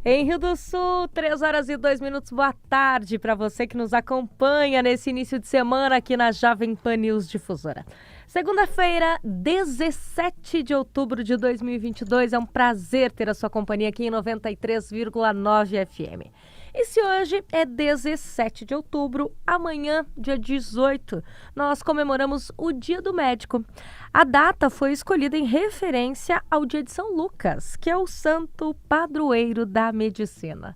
Em Rio do Sul, 3 horas e 2 minutos, boa tarde para você que nos acompanha nesse início de semana aqui na Jovem Pan News Difusora. Segunda-feira, 17 de outubro de 2022, é um prazer ter a sua companhia aqui em 93,9 FM. E se hoje é 17 de outubro, amanhã, dia 18, nós comemoramos o Dia do Médico. A data foi escolhida em referência ao dia de São Lucas, que é o santo padroeiro da medicina.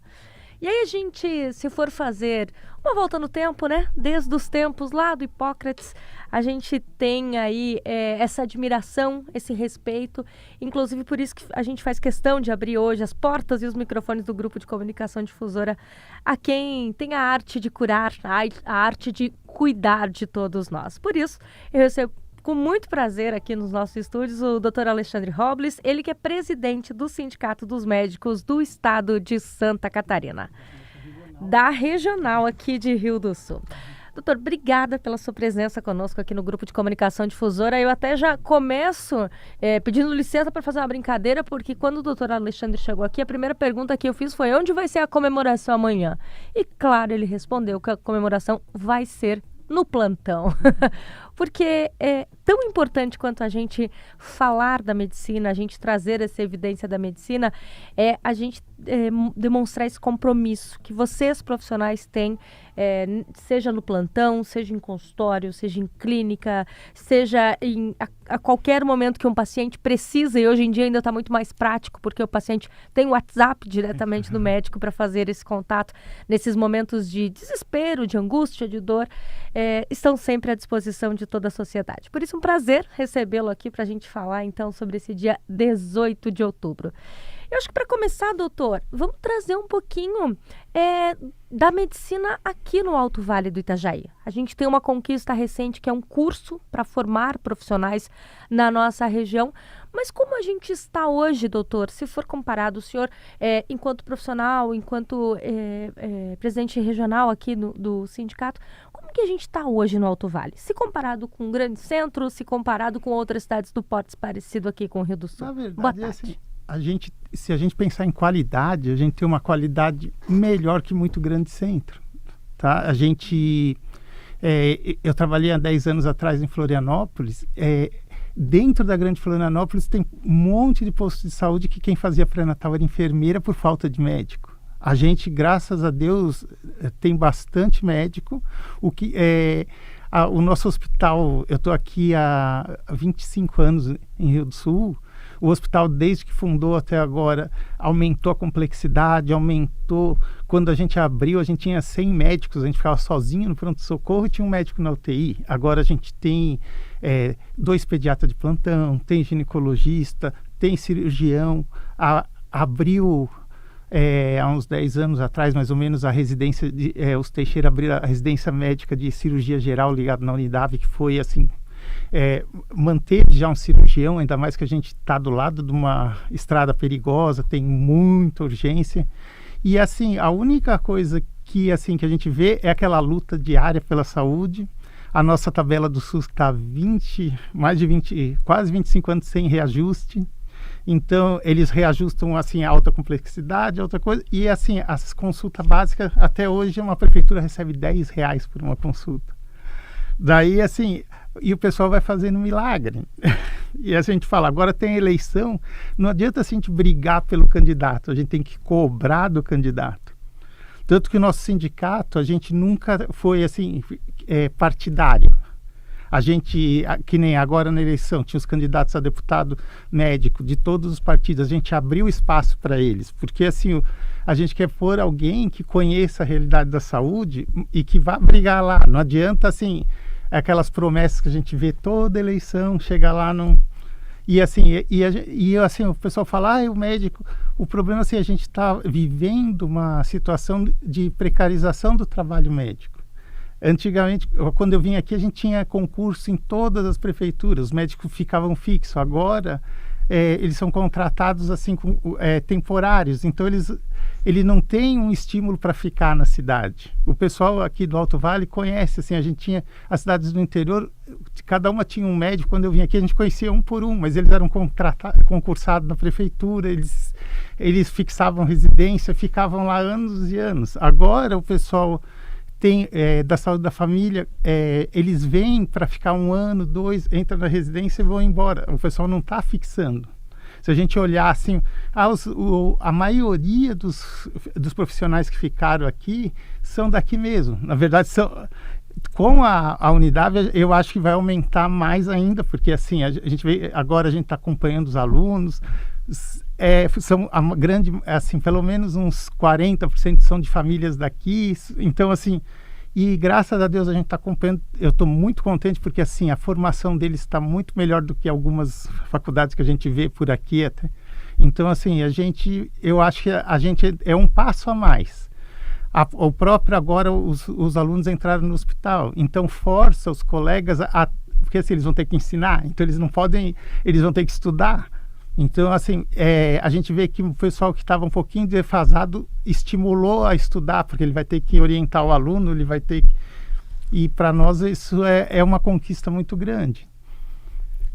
E aí a gente, se for fazer uma volta no tempo, né? Desde os tempos lá do Hipócrates, a gente tem aí essa admiração, esse respeito. Inclusive por isso que a gente faz questão de abrir hoje as portas e os microfones do Grupo de Comunicação Difusora a quem tem a arte de curar, a arte de cuidar de todos nós. Por isso, eu recebo com muito prazer aqui nos nossos estúdios o Dr. Alexandre Robles, ele que é presidente do Sindicato dos Médicos do Estado de Santa Catarina, da regional aqui de Rio do Sul. Doutor, obrigada pela sua presença conosco aqui no Grupo de Comunicação Difusora. Eu até já começo pedindo licença para fazer uma brincadeira, porque quando o doutor Alexandre chegou aqui, a primeira pergunta que eu fiz foi: onde vai ser a comemoração amanhã? E claro, ele respondeu que a comemoração vai ser no plantão, porque é tão importante quanto a gente falar da medicina, a gente trazer essa evidência da medicina, é a gente demonstrar esse compromisso que vocês profissionais têm, seja no plantão, seja em consultório, seja em clínica, seja a qualquer momento que um paciente precisa, e hoje em dia ainda está muito mais prático, porque o paciente tem o WhatsApp diretamente do médico para fazer esse contato nesses momentos de desespero, de angústia, de dor, estão sempre à disposição de toda a sociedade. Por isso, um prazer recebê-lo aqui para a gente falar, então, sobre esse dia 18 de outubro. Eu acho que para começar, doutor, vamos trazer um pouquinho da medicina aqui no Alto Vale do Itajaí. A gente tem uma conquista recente que é um curso para formar profissionais na nossa região. Mas como a gente está hoje, doutor, se for comparado, o senhor, enquanto profissional, enquanto presidente regional aqui do sindicato, como que a gente está hoje no Alto Vale? Se comparado com um grande centro, se comparado com outras cidades do porte parecido aqui com o Rio do Sul? Na verdade, boa tarde. Assim, se a gente pensar em qualidade, a gente tem uma qualidade melhor que muito grande centro. Tá? Eu trabalhei há 10 anos atrás em Florianópolis. Dentro da grande Florianópolis tem um monte de postos de saúde que quem fazia pré-natal era enfermeira por falta de médico. A gente, graças a Deus, tem bastante médico. O nosso hospital, eu estou aqui há 25 anos em Rio do Sul. O hospital, desde que fundou até agora, aumentou a complexidade, aumentou. Quando a gente abriu, a gente tinha 100 médicos, a gente ficava sozinho no pronto-socorro e tinha um médico na UTI. Agora a gente tem 2 pediatras de plantão, tem ginecologista, tem cirurgião. Abriu, há uns 10 anos atrás, mais ou menos, a residência, os Teixeira abriu a residência médica de cirurgia geral ligada na Unidade, que foi assim... manter já um cirurgião, ainda mais que a gente está do lado de uma estrada perigosa, tem muita urgência. E assim, a única coisa que a gente vê é aquela luta diária pela saúde. A nossa tabela do SUS está quase 25 anos sem reajuste. Então, eles reajustam assim a alta complexidade, outra coisa. E assim, as consultas básicas, até hoje, uma prefeitura recebe R$10 por uma consulta. Daí, assim, e o pessoal vai fazendo milagre. E a gente fala, agora tem eleição, não adianta a gente brigar pelo candidato, a gente tem que cobrar do candidato. Tanto que o nosso sindicato, a gente nunca foi, assim, partidário. A gente, que nem agora na eleição, tinha os candidatos a deputado médico de todos os partidos, a gente abriu espaço para eles, porque assim, a gente quer pôr alguém que conheça a realidade da saúde e que vá brigar lá. Não adianta, assim, aquelas promessas que a gente vê toda eleição, chega lá, não... E assim, assim, o pessoal fala, o médico... O problema é assim, a gente está vivendo uma situação de precarização do trabalho médico. Antigamente, quando eu vim aqui, a gente tinha concurso em todas as prefeituras, os médicos ficavam fixos. Agora, eles são contratados assim, temporários, então ele não tem um estímulo para ficar na cidade. pessoal aqui do Alto Vale conhece, assim, a gente tinha as cidades do interior, cada uma tinha um médico. Quando eu vim aqui, a gente conhecia um por um, mas eles eram concursados na prefeitura, eles fixavam residência, ficavam lá anos e anos. Agora o pessoal da saúde da família, eles vêm para ficar 1 ano, 2, entram na residência e vão embora. O pessoal não está fixando. Se a gente olhar assim, a maioria dos profissionais que ficaram aqui são daqui mesmo. Na verdade, com a unidade, eu acho que vai aumentar mais ainda, porque assim, agora a gente está acompanhando os alunos, são a grande, assim, pelo menos uns 40% são de famílias daqui. Então, assim, e graças a Deus a gente está acompanhando. Eu estou muito contente porque assim a formação deles está muito melhor do que algumas faculdades que a gente vê por aqui até. Então assim, eu acho que a gente é um passo a mais. O próprio agora os alunos entraram no hospital, então força os colegas porque assim, eles vão ter que ensinar, então eles não podem, eles vão ter que estudar. Então, assim, a gente vê que o pessoal que estava um pouquinho defasado estimulou a estudar, porque ele vai ter que orientar o aluno, ele vai ter que... E para nós isso é uma conquista muito grande.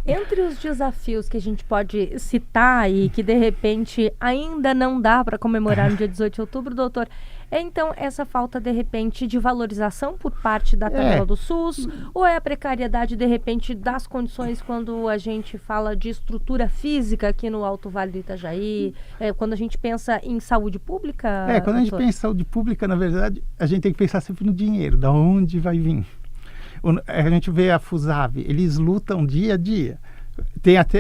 Entre os desafios que a gente pode citar e que, de repente, ainda não dá para comemorar no dia 18 de outubro, doutor, então essa falta, de repente, de valorização por parte da tabela do SUS, ou é a precariedade, de repente, das condições quando a gente fala de estrutura física aqui no Alto Vale do Itajaí, quando a gente pensa em saúde pública? Quando a gente pensa em saúde pública, na verdade, a gente tem que pensar sempre no dinheiro, da onde vai vir. A gente vê a FUSAV, eles lutam dia a dia.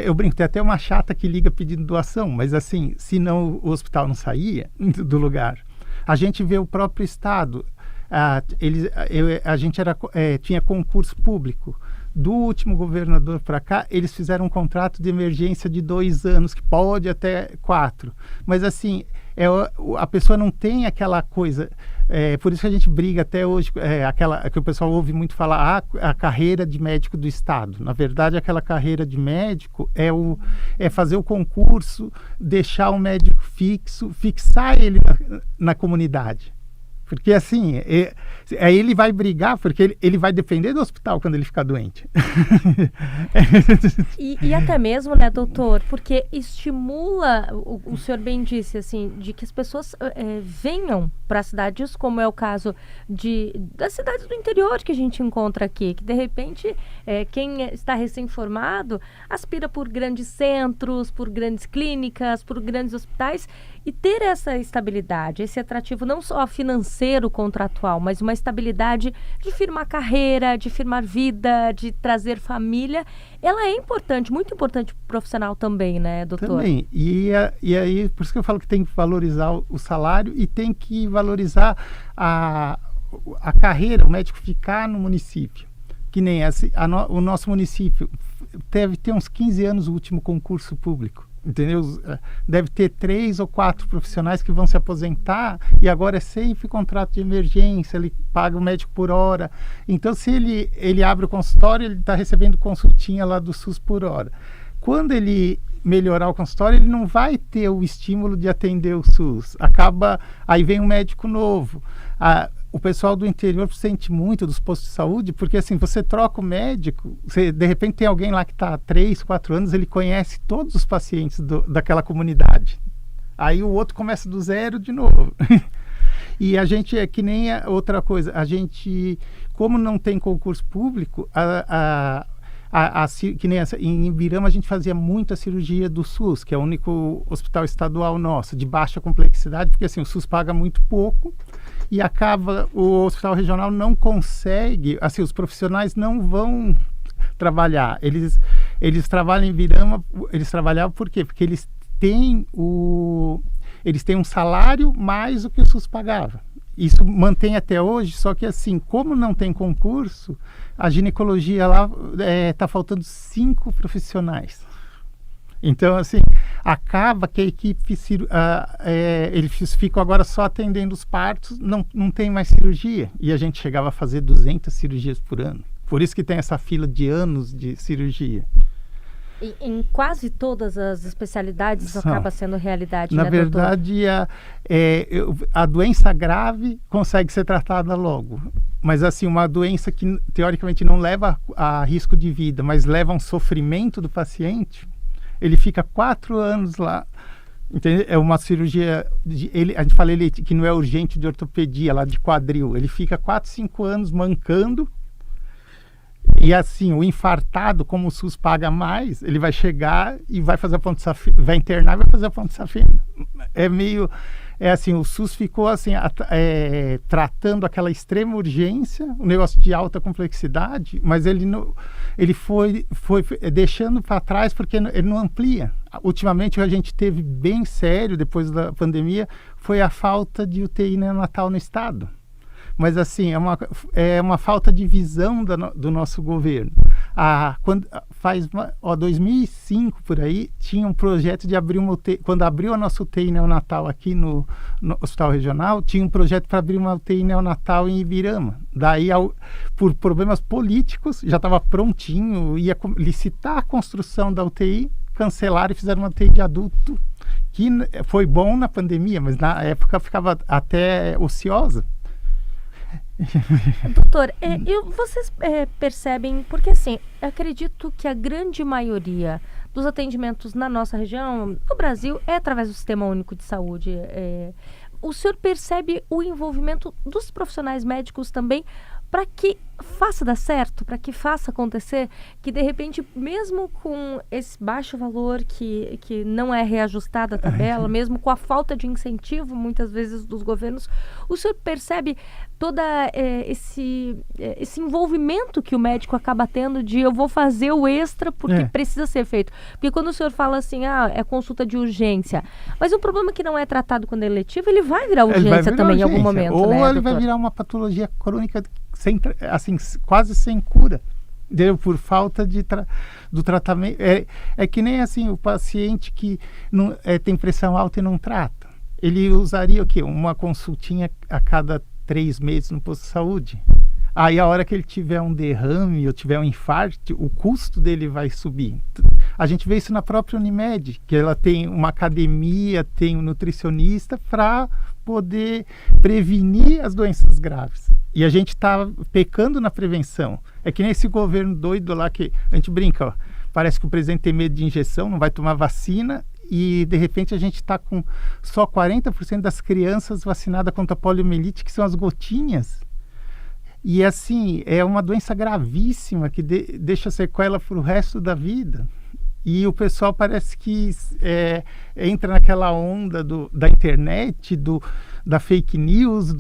Eu brinco, tem até uma chata que liga pedindo doação, mas assim, se não o hospital não saía do lugar. A gente vê o próprio Estado, a gente tinha concurso público. Do último governador para cá, eles fizeram um contrato de emergência de 2 anos, que pode até 4. Mas assim, a pessoa não tem aquela coisa... por isso que a gente briga até hoje, aquela que o pessoal ouve muito falar, a carreira de médico do Estado. Na verdade, aquela carreira de médico é fazer o concurso, deixar o médico fixo, fixar ele na comunidade. Porque assim, aí ele vai brigar, porque ele vai depender do hospital quando ele ficar doente. E até mesmo, né, doutor, porque estimula, o senhor bem disse, assim, de que as pessoas venham para cidades, como é o caso das cidades do interior que a gente encontra aqui, que de repente quem está recém-formado aspira por grandes centros, por grandes clínicas, por grandes hospitais, e ter essa estabilidade, esse atrativo não só financeiro, contratual, mas uma estabilidade de firmar carreira, de firmar vida, de trazer família, ela é importante, muito importante para o profissional também, né, doutor? Também, e aí, por isso que eu falo que tem que valorizar o salário e tem que valorizar a carreira, o médico ficar no município. Que nem o nosso município deve ter uns 15 anos o último concurso público. Entendeu? Deve ter 3 ou 4 profissionais que vão se aposentar e agora é sempre contrato de emergência, ele paga o médico por hora. Então, se ele abre o consultório, ele está recebendo consultinha lá do SUS por hora. Quando ele melhorar o consultório, ele não vai ter o estímulo de atender o SUS. Aí vem um médico novo. O pessoal do interior sente muito dos postos de saúde, porque assim, você troca o médico, de repente tem alguém lá que está há 3, 4 anos, ele conhece todos os pacientes daquela comunidade. Aí o outro começa do zero de novo. E a gente é que nem outra coisa, a gente, como não tem concurso público, que nem em Ibirama a gente fazia muita cirurgia do SUS, que é o único hospital estadual nosso, de baixa complexidade, porque assim, o SUS paga muito pouco e o hospital regional não consegue, assim, os profissionais não vão trabalhar. Eles trabalham em Ibirama, eles trabalhavam por quê? Porque eles têm um salário mais do que o SUS pagava. Isso mantém até hoje, só que assim, como não tem concurso, a ginecologia lá está faltando 5 profissionais. Então, assim, acaba que a equipe, eles ficam agora só atendendo os partos, não tem mais cirurgia. E a gente chegava a fazer 200 cirurgias por ano. Por isso que tem essa fila de anos de cirurgia. Em quase todas as especialidades acaba sendo realidade, Na né, verdade, a doença grave consegue ser tratada logo. Mas, assim, uma doença que, teoricamente, não leva a risco de vida, mas leva a um sofrimento do paciente, ele fica 4 anos lá. Entendeu? É uma cirurgia, a gente fala que não é urgente de ortopedia, lá de quadril. Ele fica 4, 5 anos mancando. E assim, o infartado, como o SUS paga mais, ele vai chegar e vai fazer a ponte safena, vai internar e vai fazer a ponte safena. Assim, o SUS ficou assim, tratando aquela extrema urgência, um negócio de alta complexidade, mas ele foi deixando para trás porque ele não amplia. Ultimamente, o que a gente teve bem sério depois da pandemia foi a falta de UTI neonatal no estado. Mas, assim, é uma falta de visão do nosso governo. Quando 2005, por aí, tinha um projeto de abrir uma UTI. Quando abriu a nossa UTI neonatal aqui no Hospital Regional, tinha um projeto para abrir uma UTI neonatal em Ibirama. Daí, por problemas políticos, já estava prontinho, ia licitar a construção da UTI, cancelaram e fizeram uma UTI de adulto, que foi bom na pandemia, mas na época ficava até ociosa. Doutor, vocês percebem, porque assim, eu acredito que a grande maioria dos atendimentos na nossa região, no Brasil, é através do Sistema Único de Saúde. O senhor percebe o envolvimento dos profissionais médicos também para que faça dar certo, para que faça acontecer, que de repente, mesmo com esse baixo valor que não é reajustada a tabela, mesmo com a falta de incentivo, muitas vezes, dos governos, o senhor percebe todo esse envolvimento que o médico acaba tendo de eu vou fazer o extra porque precisa ser feito. Porque quando o senhor fala assim, é consulta de urgência, mas o problema é que não é tratado quando é letivo, ele vai virar urgência também em algum momento, ou né, ele doutor? vai virar uma patologia crônica assim, quase sem cura, por falta do tratamento. É que nem assim, o paciente que tem pressão alta e não trata. Ele usaria o quê? Uma consultinha a cada 3 meses no posto de saúde. Aí a hora que ele tiver um derrame ou tiver um infarto, o custo dele vai subir. A gente vê isso na própria Unimed, que ela tem uma academia, tem um nutricionista para poder prevenir as doenças graves. E a gente está pecando na prevenção. É que nem esse governo doido lá que a gente brinca, ó, parece que o presidente tem medo de injeção, não vai tomar vacina e de repente a gente está com só 40% das crianças vacinadas contra a poliomielite, que são as gotinhas. E assim, é uma doença gravíssima que deixa sequela para o resto da vida. E o pessoal parece que entra naquela onda da internet, da fake news,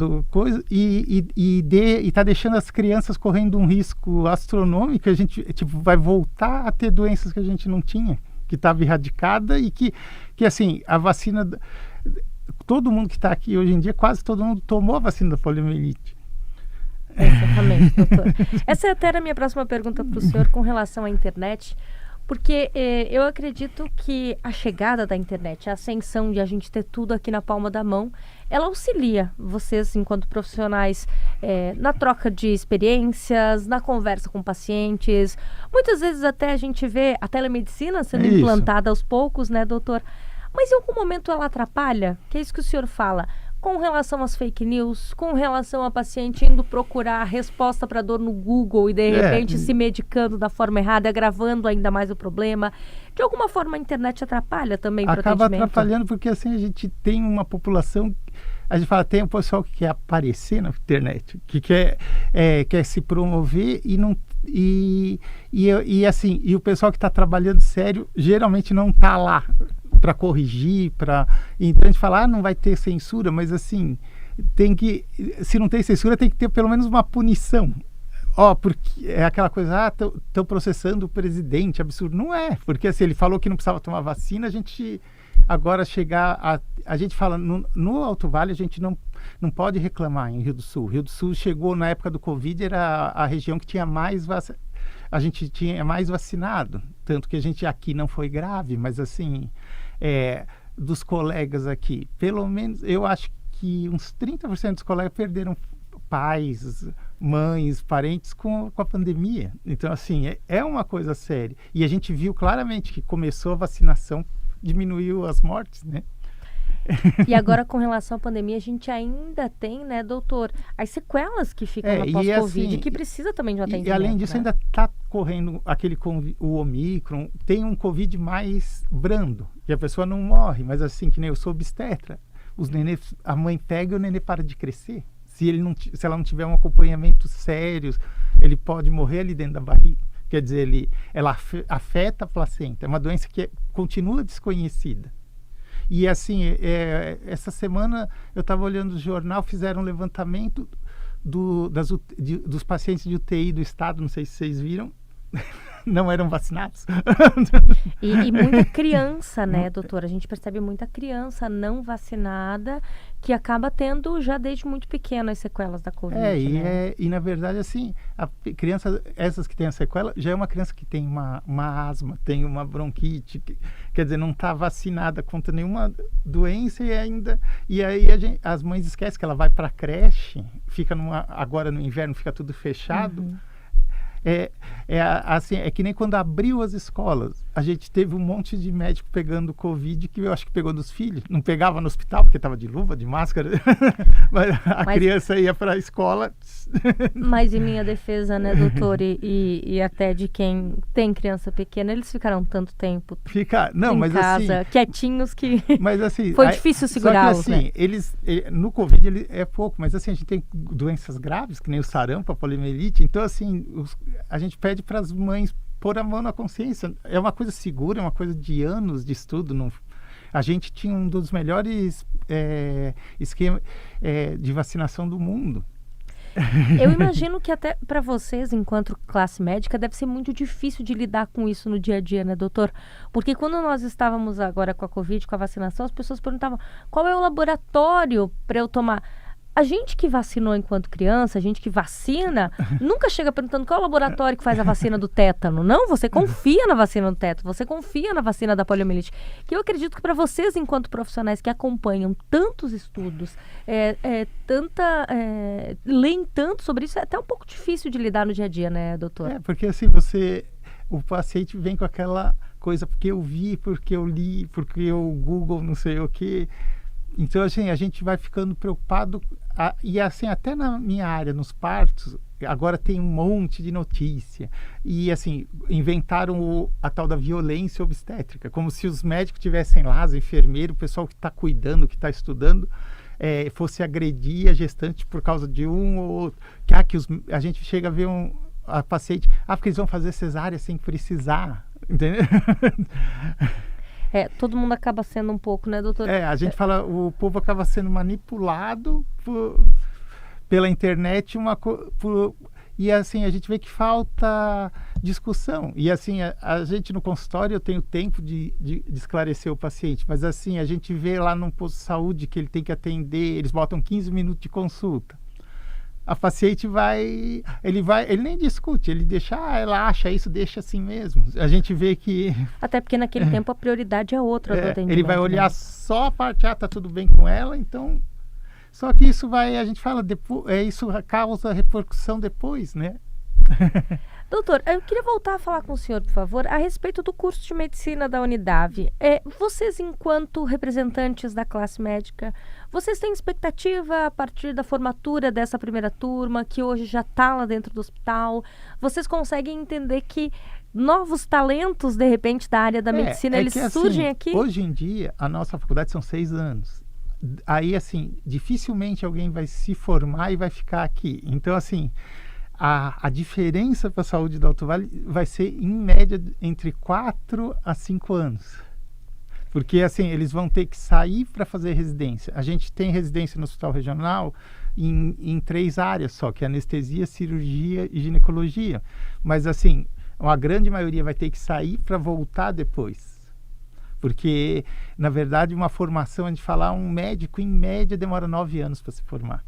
e está deixando as crianças correndo um risco astronômico. A gente vai voltar a ter doenças que a gente não tinha, que estava erradicada e que assim, a vacina, todo mundo que está aqui hoje em dia, quase todo mundo tomou a vacina da poliomielite. Exatamente, doutor. Essa é até a minha próxima pergunta para o senhor com relação à internet, porque eu acredito que a chegada da internet, a ascensão de a gente ter tudo aqui na palma da mão, ela auxilia vocês, enquanto profissionais, na troca de experiências, na conversa com pacientes. Muitas vezes até a gente vê a telemedicina sendo implantada aos poucos, né, doutor? Mas em algum momento ela atrapalha? Que é isso que o senhor fala. Com relação às fake news, com relação a paciente indo procurar a resposta para dor no Google e de repente se medicando da forma errada, agravando ainda mais o problema. De alguma forma a internet atrapalha também o atendimento? Acaba atrapalhando porque assim a gente tem uma população, a gente fala, tem um pessoal que quer aparecer na internet, que quer se promover e o pessoal que está trabalhando sério geralmente não está lá para corrigir, então a gente fala, não vai ter censura, mas assim, se não tem censura, tem que ter pelo menos uma punição. Porque é aquela coisa, estão processando o presidente, absurdo. Não é, porque assim, ele falou que não precisava tomar vacina, a gente agora a gente fala, no Alto Vale a gente não pode reclamar em Rio do Sul. Rio do Sul chegou na época do Covid, era a região que tinha mais a gente tinha mais vacinado, tanto que a gente aqui não foi grave, mas assim, dos colegas aqui, pelo menos eu acho que uns 30% dos colegas perderam pais, mães, parentes com a pandemia. Então, assim, é uma coisa séria. E a gente viu claramente que começou a vacinação, diminuiu as mortes, né? E agora, com relação à pandemia, a gente ainda tem, né, doutor, as sequelas que ficam após Covid, assim, que precisa também de um atendimento. E além disso, né? ainda está correndo o Omicron, tem um Covid mais brando, que a pessoa não morre, mas assim, que nem eu sou obstetra, a mãe pega e o nenê para de crescer. Se ela não tiver um acompanhamento sério, ele pode morrer ali dentro da barriga. Quer dizer, ela afeta a placenta. É uma doença que continua desconhecida. E assim, essa semana eu estava olhando o jornal, fizeram um levantamento dos pacientes de UTI do estado, não sei se vocês viram, não eram vacinados. E muita criança, né, doutora? A gente percebe muita criança não vacinada que acaba tendo já desde muito pequena as sequelas da Covid. Né? E na verdade, assim, a criança, essas que têm a sequela, já é uma criança que tem uma asma, tem uma bronquite, quer dizer, não está vacinada contra nenhuma doença e aí as mães esquecem que ela vai para a creche, fica agora no inverno fica tudo fechado. Uhum. Assim, é que nem quando abriu as escolas, a gente teve um monte de médico pegando Covid, que eu acho que pegou dos filhos, não pegava no hospital porque estava de luva, de máscara, mas criança ia para a escola. Mas em minha defesa, né, doutor, e até de quem tem criança pequena, eles ficaram tanto tempo em casa, assim, quietinhos, que mas, assim, foi difícil segurá-los. Só que, assim, né? No Covid é pouco, mas assim, a gente tem doenças graves, que nem o sarampo, a poliomielite, então assim, a gente pede para as mães pôr a mão na consciência. É uma coisa segura, é uma coisa de anos de estudo. A gente tinha um dos melhores esquemas de vacinação do mundo. Eu imagino que até para vocês, enquanto classe médica, deve ser muito difícil de lidar com isso no dia a dia, né, doutor? Porque quando nós estávamos agora com a Covid, com a vacinação, as pessoas perguntavam qual é o laboratório para eu tomar. A gente que vacinou enquanto criança, a gente que vacina, nunca chega perguntando qual é o laboratório que faz a vacina do tétano. Não, você confia na vacina do tétano, você confia na vacina da poliomielite. Que eu acredito que para vocês, enquanto profissionais que acompanham tantos estudos, leem tanto sobre isso, é até um pouco difícil de lidar no dia a dia, né, doutor? Porque assim, o paciente vem com aquela coisa, porque eu vi, porque eu li, porque eu Google, não sei o quê. Então, assim, a gente vai ficando preocupado, e assim, até na minha área, nos partos, agora tem um monte de notícia, e assim, inventaram a tal da violência obstétrica, como se os médicos tivessem lá, os enfermeiros, o pessoal que está cuidando, que está estudando, fosse agredir a gestante por causa de um ou outro. A gente chega a ver a paciente, porque eles vão fazer cesárea sem precisar, entendeu? Todo mundo acaba sendo um pouco, né, doutor? A gente fala, o povo acaba sendo manipulado pela internet, e assim, a gente vê que falta discussão. E assim, a gente no consultório, eu tenho tempo de esclarecer o paciente, mas assim, a gente vê lá no posto de saúde que ele tem que atender, eles botam 15 minutos de consulta. A paciente ele nem discute, ele deixa, ela acha isso, deixa assim mesmo. A gente vê que... Até porque naquele tempo a prioridade é outra do atendimento. Ele vai olhar, né? Só a parte, tá tudo bem com ela, então... Só que isso a gente fala, isso causa repercussão depois, né? Doutor, eu queria voltar a falar com o senhor, por favor, a respeito do curso de medicina da Unidade. Vocês, enquanto representantes da classe médica, vocês têm expectativa a partir da formatura dessa primeira turma, que hoje já está lá dentro do hospital? Vocês conseguem entender que novos talentos, de repente, da área da medicina, eles surgem aqui? Hoje em dia, a nossa faculdade são 6 anos. Aí, assim, dificilmente alguém vai se formar e vai ficar aqui. Então, assim... A diferença para a saúde do Alto Vale vai ser, em média, entre 4 a 5 anos. Porque, assim, eles vão ter que sair para fazer residência. A gente tem residência no Hospital Regional em 3 áreas só, que é anestesia, cirurgia e ginecologia. Mas, assim, a grande maioria vai ter que sair para voltar depois. Porque, na verdade, uma formação, a gente fala, um médico, em média, demora 9 anos para se formar.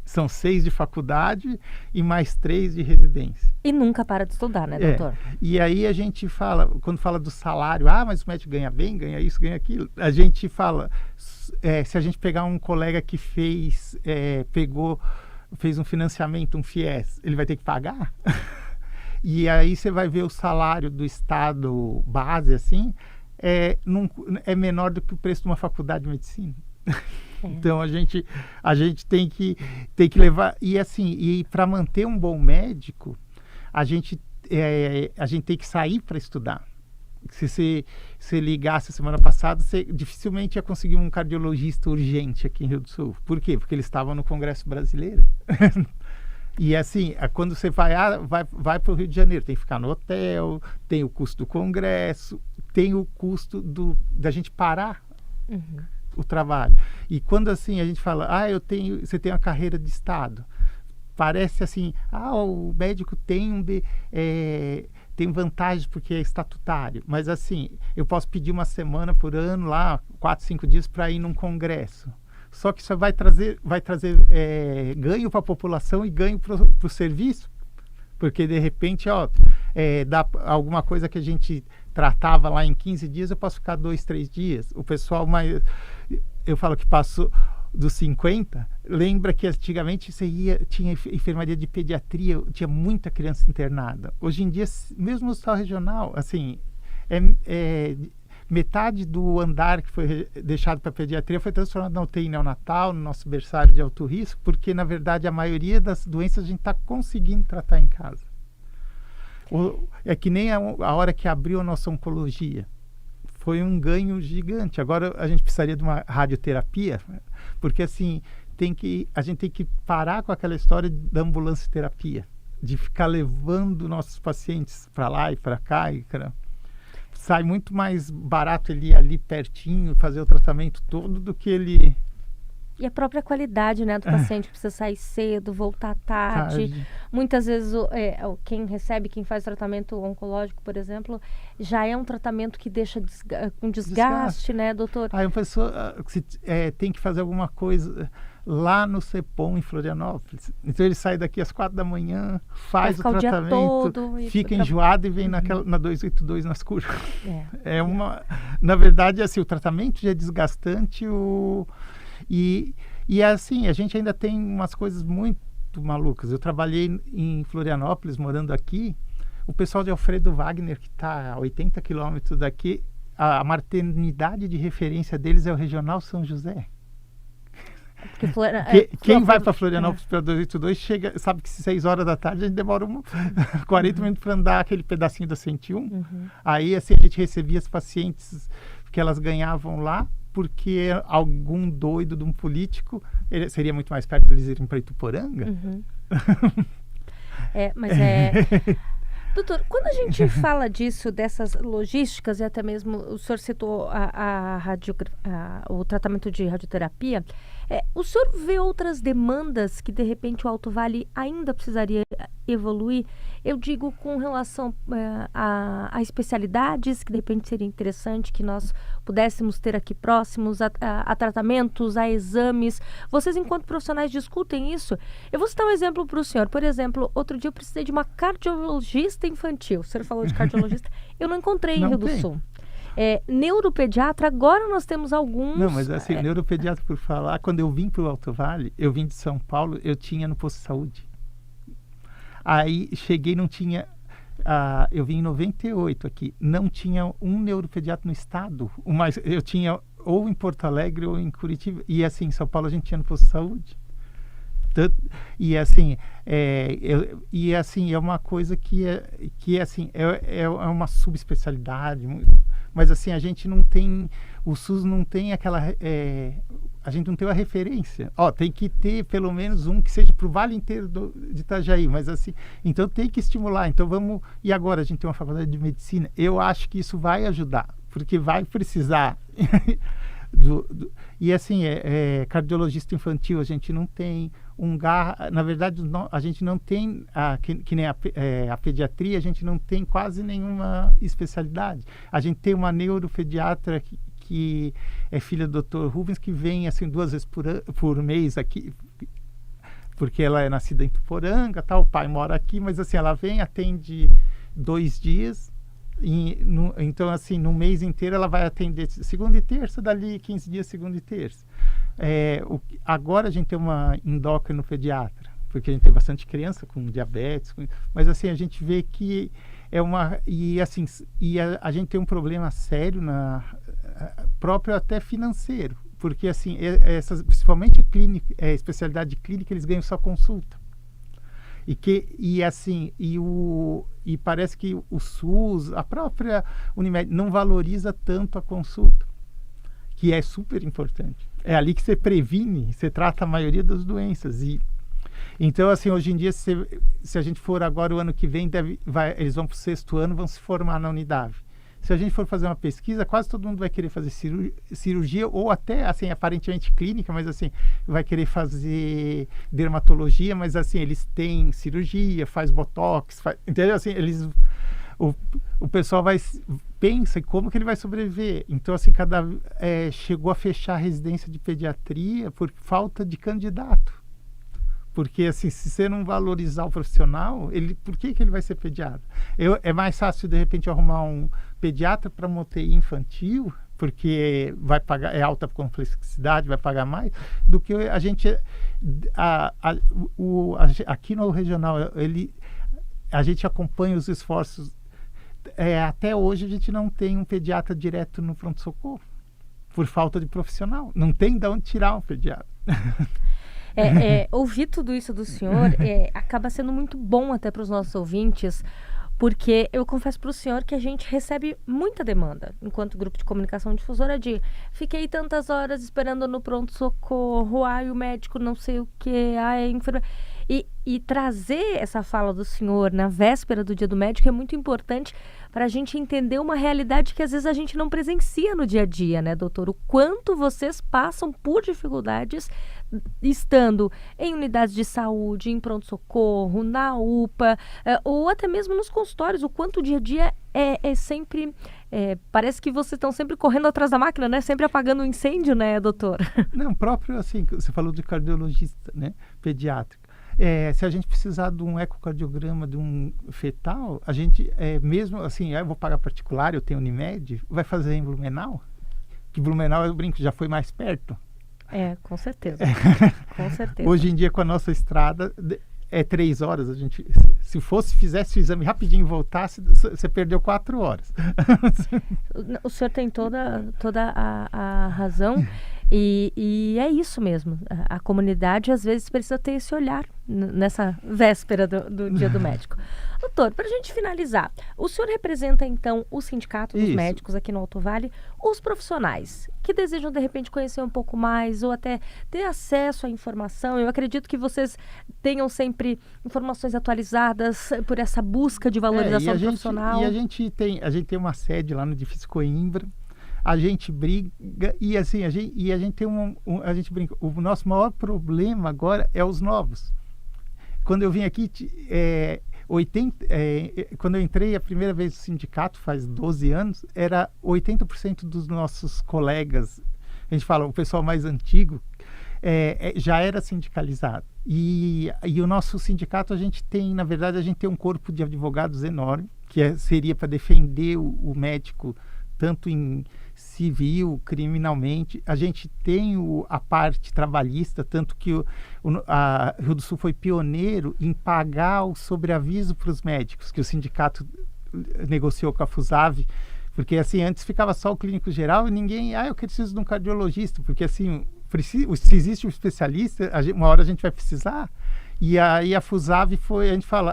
São 6 de faculdade e mais 3 de residência. E nunca para de estudar, né, doutor? E aí a gente fala, quando fala do salário, mas o médico ganha bem, ganha isso, ganha aquilo. A gente fala, se a gente pegar um colega que pegou fez um financiamento, um FIES, ele vai ter que pagar? E aí você vai ver o salário do Estado base, assim, é menor do que o preço de uma faculdade de medicina. Então a gente tem que levar, e assim, e para manter um bom médico, a gente tem que sair para estudar. Se você ligasse semana passada, você dificilmente ia conseguir um cardiologista urgente aqui em Rio do Sul. Por quê? Porque eles estavam no Congresso Brasileiro. E assim, quando você vai para o Rio de Janeiro, tem que ficar no hotel, tem o custo do Congresso, tem o custo da gente parar o trabalho. E quando assim a gente fala, você tem uma carreira de Estado, parece assim, o médico tem tem vantagens porque é estatutário, mas assim, eu posso pedir uma semana por ano lá, 4, 5 dias para ir num congresso. Só que isso vai trazer ganho para a população e ganho para o serviço, porque de repente, dá alguma coisa que a gente tratava lá em 15 dias, eu posso ficar 2, 3 dias. O pessoal eu falo que passou dos 50, lembra que antigamente tinha enfermaria de pediatria, tinha muita criança internada. Hoje em dia, mesmo no hospital regional, assim, metade do andar que foi deixado para pediatria foi transformado na UTI neonatal, no nosso berçário de alto risco, porque, na verdade, a maioria das doenças a gente está conseguindo tratar em casa. É que nem a hora que abriu a nossa oncologia. Foi um ganho gigante. Agora a gente precisaria de uma radioterapia, porque assim, a gente tem que parar com aquela história da ambulância terapia, de ficar levando nossos pacientes para lá e para cá. Sai muito mais barato ele ir ali pertinho, fazer o tratamento todo, do que ele... E a própria qualidade, né, do paciente, precisa sair cedo, voltar tarde. Muitas vezes quem faz tratamento oncológico, por exemplo, já é um tratamento que deixa com desgaste, né, doutor? Aí a pessoa tem que fazer alguma coisa lá no CEPOM, em Florianópolis. Então ele sai daqui às 4 da manhã, faz o tratamento, fica enjoado e vem na 282 nas curvas. Na verdade, assim, o tratamento já é desgastante, E assim, a gente ainda tem umas coisas muito malucas. Eu trabalhei em Florianópolis, morando aqui. O pessoal de Alfredo Wagner, que está a 80 quilômetros daqui, a maternidade de referência deles é o Regional São José. Quem vai para Florianópolis pela 282 sabe que 6 horas da tarde a gente demora 40 minutos para andar aquele pedacinho da 101. Aí assim, a gente recebia as pacientes que elas ganhavam lá, porque algum doido de um político, seria muito mais perto eles irem para Ituporanga. Doutor, quando a gente fala dessas logísticas, e até mesmo o senhor citou o tratamento de radioterapia, o senhor vê outras demandas que de repente o Alto Vale ainda precisaria evoluir? Eu digo com relação a especialidades que de repente seria interessante que nós pudéssemos ter aqui próximos, a tratamentos, a exames. Vocês, enquanto profissionais, discutem isso? Eu vou citar um exemplo para o senhor. Por exemplo, outro dia eu precisei de uma cardiologista infantil. O senhor falou de cardiologista. Eu não encontrei em Rio do Sul. Neuropediatra, agora nós temos alguns... Não, mas assim, neuropediatra, por falar, quando eu vim para o Alto Vale, eu vim de São Paulo, eu tinha no posto de saúde. Aí cheguei, não tinha... eu vim em 98 aqui, não tinha um neuropediatra no estado, mas eu tinha ou em Porto Alegre ou em Curitiba, e assim, em São Paulo a gente tinha no posto de saúde. E assim, é uma coisa que é uma subespecialidade, mas assim, a gente não tem, o SUS não tem aquela, a gente não tem uma referência. Tem que ter pelo menos um que seja para o Vale inteiro de Itajaí, mas assim, então tem que estimular. Então e agora a gente tem uma faculdade de medicina, eu acho que isso vai ajudar, porque vai precisar... E assim, cardiologista infantil a gente não tem, na verdade a gente não tem, que nem a pediatria, a gente não tem quase nenhuma especialidade. A gente tem uma neuropediatra que é filha do Dr. Rubens, que vem assim 2 vezes por mês aqui, porque ela é nascida em Tuporanga, o pai mora aqui, mas assim, ela vem, atende 2 dias, então assim, no mês inteiro ela vai atender segunda e terça, dali 15 dias segunda e terça. Agora a gente tem uma endócrino pediatra, porque a gente tem bastante criança com diabetes, mas assim, a gente vê que a gente tem um problema sério próprio até financeiro, porque assim, principalmente especialidade clínica, eles ganham só consulta. E parece que o SUS, a própria Unimed, não valoriza tanto a consulta, que é super importante. É ali que você previne, você trata a maioria das doenças. Então, assim, hoje em dia, se a gente for agora, o ano que vem, eles vão para o 6º ano, vão se formar na Unidade. Se a gente for fazer uma pesquisa, quase todo mundo vai querer fazer cirurgia, ou até, assim, aparentemente clínica, mas assim, vai querer fazer dermatologia, mas assim, eles têm cirurgia, faz botox, entendeu? Assim, o pessoal pensa em como que ele vai sobreviver. Então, assim, chegou a fechar a residência de pediatria por falta de candidato. Porque, assim, se você não valorizar o profissional, por que ele vai ser pediatra? É mais fácil, de repente, arrumar um pediatra para uma UTI infantil, porque vai pagar, é alta complexidade, vai pagar mais, do que a gente... aqui no regional, a gente acompanha os esforços. Até hoje, a gente não tem um pediatra direto no pronto-socorro, por falta de profissional. Não tem de onde tirar um pediatra. Ouvir tudo isso do senhor acaba sendo muito bom até para os nossos ouvintes, porque eu confesso para o senhor que a gente recebe muita demanda, enquanto grupo de comunicação difusora, de fiquei tantas horas esperando no pronto-socorro, o médico não sei o que, a enfermeira... E trazer essa fala do senhor na véspera do Dia do Médico é muito importante para a gente entender uma realidade que às vezes a gente não presencia no dia a dia, né, doutor? O quanto vocês passam por dificuldades estando em unidades de saúde, em pronto-socorro, na UPA, ou até mesmo nos consultórios. O quanto o dia a dia é sempre... parece que vocês estão sempre correndo atrás da máquina, né? Sempre apagando o incêndio, né, doutor? Não, próprio assim, você falou de cardiologista, né, pediátrico. Se a gente precisar de um ecocardiograma de um fetal, a gente, mesmo assim, eu vou pagar particular, eu tenho Unimed, vai fazer em Blumenau, que Blumenau, eu brinco, já foi mais perto. Com certeza. Com certeza. Hoje em dia, com a nossa estrada, 3 horas. A gente, se fizesse o exame rapidinho e voltasse, você perdeu 4 horas. O senhor tem toda a razão. E é isso mesmo. A comunidade, às vezes, precisa ter esse olhar nessa véspera do Dia do Médico. Doutor, para a gente finalizar, o senhor representa, então, o Sindicato dos Médicos aqui no Alto Vale, os profissionais que desejam, de repente, conhecer um pouco mais ou até ter acesso à informação. Eu acredito que vocês tenham sempre informações atualizadas por essa busca de valorização profissional. E a gente tem uma sede lá no edifício Coimbra. A gente briga e assim a gente tem a gente brinca. O nosso maior problema agora é os novos. Quando eu vim aqui, quando eu entrei a primeira vez no sindicato, faz 12 anos, era 80% dos nossos colegas, a gente fala, o pessoal mais antigo, já era sindicalizado. E o nosso sindicato, na verdade, a gente tem um corpo de advogados enorme, que seria para defender o médico, tanto em civil, criminalmente. A gente tem a parte trabalhista, tanto que a Rio do Sul foi pioneiro em pagar o sobreaviso para os médicos, que o sindicato negociou com a FUSAV, porque assim, antes ficava só o clínico geral e ninguém, eu preciso de um cardiologista, porque assim, se existe um especialista, uma hora a gente vai precisar. E aí a FUSAV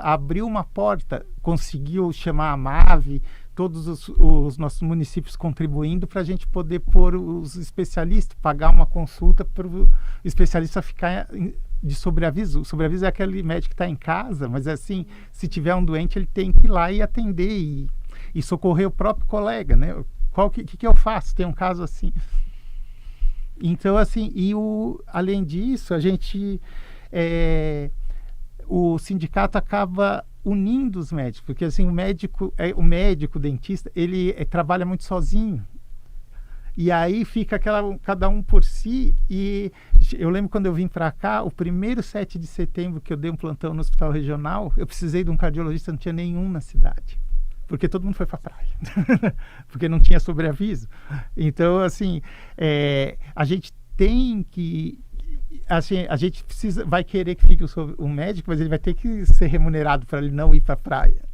abriu uma porta, conseguiu chamar a MAVE, todos os nossos municípios contribuindo para a gente poder pôr os especialistas, pagar uma consulta para o especialista ficar de sobreaviso. O sobreaviso é aquele médico que está em casa, mas assim, se tiver um doente, ele tem que ir lá e atender e socorrer o próprio colega, né? O que eu faço? Tem um caso assim. Então, assim, além disso, a gente... o sindicato acaba unindo os médicos, porque assim, o médico, o dentista, ele trabalha muito sozinho. E aí fica cada um por si. E eu lembro quando eu vim para cá, o primeiro 7 de setembro que eu dei um plantão no hospital regional, eu precisei de um cardiologista, não tinha nenhum na cidade. Porque todo mundo foi para a praia. Porque não tinha sobreaviso. Então, assim, a gente tem que... assim, a gente vai querer que fique o médico, mas ele vai ter que ser remunerado para ele não ir para a praia.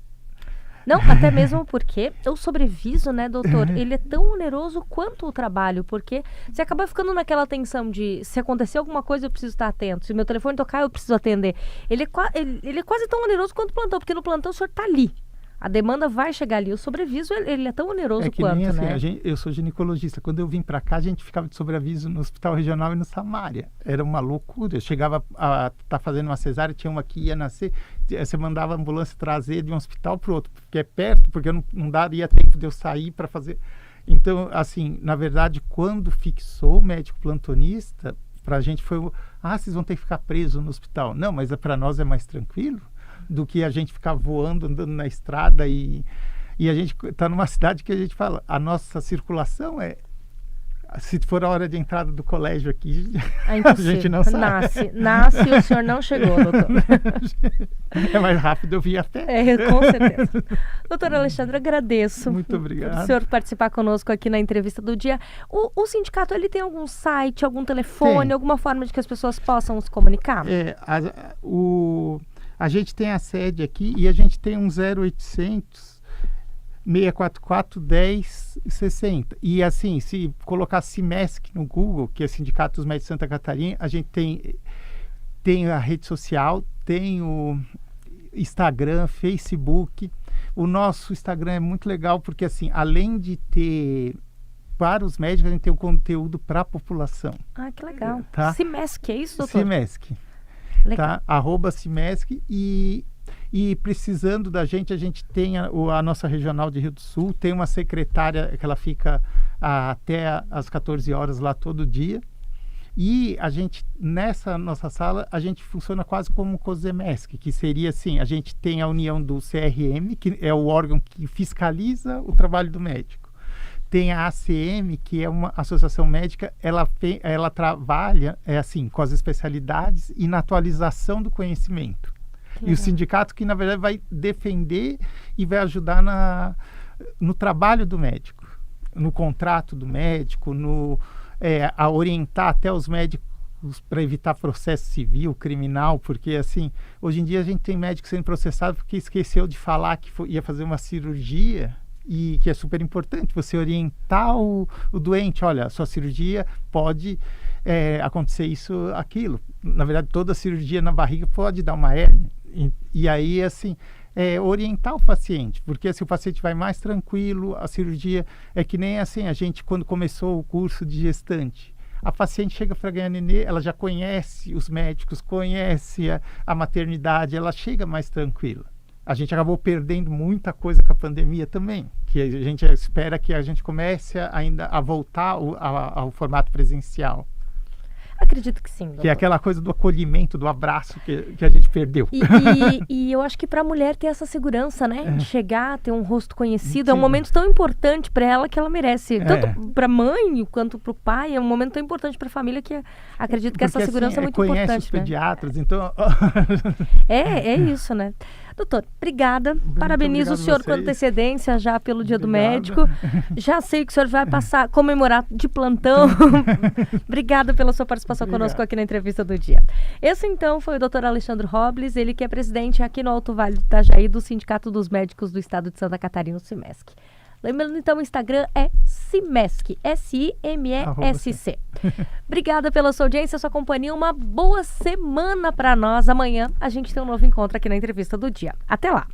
Não, até mesmo porque o sobreaviso, né, doutor, ele é tão oneroso quanto o trabalho, porque você acaba ficando naquela tensão de se acontecer alguma coisa eu preciso estar atento, se meu telefone tocar eu preciso atender. Ele é quase tão oneroso quanto o plantão, porque no plantão o senhor está ali. A demanda vai chegar ali. O sobreaviso, ele é tão oneroso quanto, nem assim, né? Eu sou ginecologista. Quando eu vim para cá, a gente ficava de sobreaviso no Hospital Regional e no Samária. Era uma loucura. Eu chegava a estar fazendo uma cesárea, tinha uma que ia nascer, você mandava a ambulância trazer de um hospital para o outro, porque é perto, porque não daria tempo de eu sair para fazer. Então, assim, na verdade, quando fixou o médico plantonista, para a gente foi, vocês vão ter que ficar presos no hospital. Não, mas para nós é mais tranquilo do que a gente ficar voando, andando na estrada e a gente está numa cidade que a gente fala, a nossa circulação se for a hora de entrada do colégio aqui, a gente não sabe. Nasce e o senhor não chegou, doutor. É mais rápido eu vir a pé. Com certeza. Doutor Alexandre, agradeço. Muito obrigado. Por o senhor participar conosco aqui na entrevista do dia. O sindicato, ele tem algum site, algum telefone, alguma forma de que as pessoas possam se comunicar? A gente tem a sede aqui e a gente tem um 0800 644 1060. E assim, se colocar CIMESC no Google, que é Sindicato dos Médicos de Santa Catarina, a gente tem a rede social, tem o Instagram, Facebook. O nosso Instagram é muito legal porque, assim, além de ter para os médicos, a gente tem um conteúdo para a população. Ah, que legal. Tá? CIMESC, é isso, doutor? CIMESC. Tá? @CIMESC e precisando da gente, a gente tem a nossa regional de Rio do Sul, tem uma secretária que ela fica até às 14 horas lá todo dia. E a gente, nessa nossa sala, a gente funciona quase como o COSEMESC, que seria assim, a gente tem a união do CRM, que é o órgão que fiscaliza o trabalho do médico. Tem a ACM, que é uma associação médica, ela trabalha assim, com as especialidades e na atualização do conhecimento. E o sindicato que, na verdade, vai defender e vai ajudar no trabalho do médico, no contrato do médico, a orientar até os médicos para evitar processo civil, criminal, porque, assim, hoje em dia a gente tem médico sendo processado porque esqueceu de falar que ia fazer uma cirurgia. E que é super importante você orientar o doente, olha, a sua cirurgia pode acontecer isso, aquilo. Na verdade, toda cirurgia na barriga pode dar uma hérnia. E aí, assim, orientar o paciente, porque assim, o paciente vai mais tranquilo, a cirurgia é que nem assim, a gente quando começou o curso de gestante, a paciente chega para ganhar nenê, ela já conhece os médicos, conhece a maternidade, ela chega mais tranquila. A gente acabou perdendo muita coisa com a pandemia também, que a gente espera que a gente comece ainda a voltar ao formato presencial. Acredito que sim, doutor. Que é aquela coisa do acolhimento, do abraço que a gente perdeu. E eu acho que para a mulher ter essa segurança, né? De chegar, ter um rosto conhecido, é um momento tão importante para ela que ela merece. Tanto para a mãe quanto para o pai, é um momento tão importante para a família que acredito que essa segurança é muito importante. Conhece os pediatras, então... É isso, né? Doutor, obrigada. Parabenizo o senhor com antecedência já pelo Dia do Médico. Já sei que o senhor vai comemorar de plantão. Obrigada pela sua participação conosco aqui na entrevista do dia. Esse, então, foi o doutor Alexandre Robles, ele que é presidente aqui no Alto Vale do Itajaí do Sindicato dos Médicos do Estado de Santa Catarina, o CIMESC. Lembrando, então, o Instagram é CIMESC, SIMESC. Obrigada pela sua audiência, sua companhia. Uma boa semana para nós. Amanhã a gente tem um novo encontro aqui na entrevista do dia. Até lá!